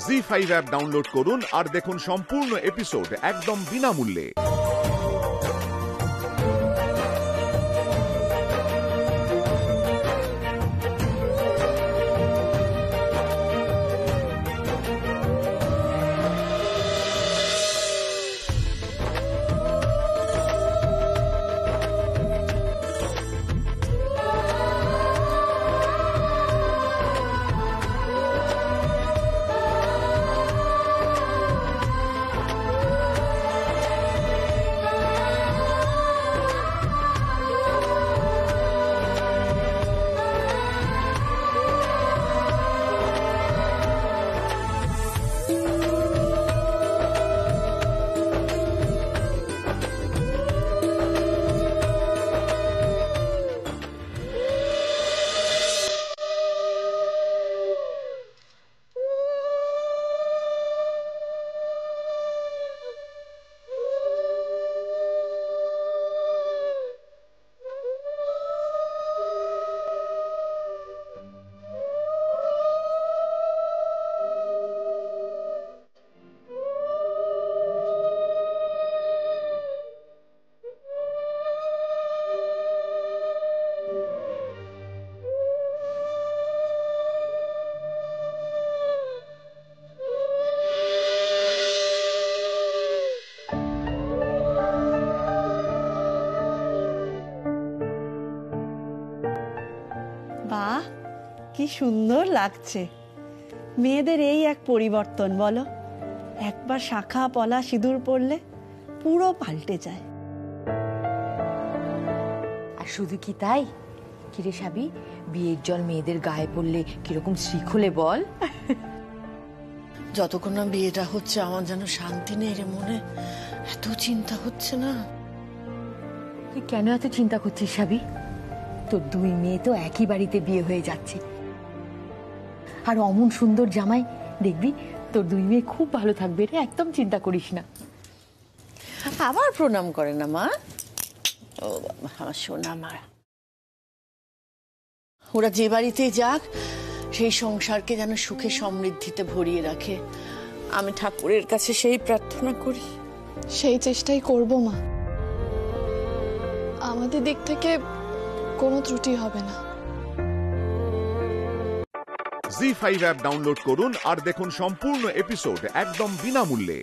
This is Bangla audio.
জি5 অ্যাপ ডাউনলোড করুন আর দেখুন সম্পূর্ণ এপিসোড একদম বিনামূল্যে। বাহ, কি সুন্দর লাগছে। মেয়েদের এই এক পরিবর্তন বলো, একবার শাখা পলা সিঁদুর পরলে পুরো পাল্টে যায়। আর শুধু কি তাই, কিরে সাবি, বিয়ের জল মেয়েদের গায়ে পড়লে কিরকম শ্রীখোলে বল। যতক্ষণ না বিয়েটা হচ্ছে আমার যেন শান্তি নেই রে মনে, এত চিন্তা হচ্ছে না। তুই কেন এত চিন্তা করছিস সাবি? তোর দুই মেয়ে তো একই বাড়িতে বিয়ে হয়ে যাচ্ছে, আর অমন সুন্দর জামাই, দেখবি তোর দুই মেয়ে খুব ভালো থাকবে রে, একদম চিন্তা করিস না। আবার প্রণাম করে না মা? ও বাবা, আমার সোনা মা। ওরা যে বাড়িতেই যাক, সেই সংসারকে যেন সুখে সমৃদ্ধিতে ভরিয়ে রাখে। আমি ঠাকুরের কাছে সেই প্রার্থনা করি। সেই চেষ্টাই করব মা, আমাদের দিক থেকে কোনো ত্রুটি হবে না। জি5 অ্যাপ ডাউনলোড করুন আর দেখুন সম্পূর্ণ এপিসোড একদম বিনামূল্যে।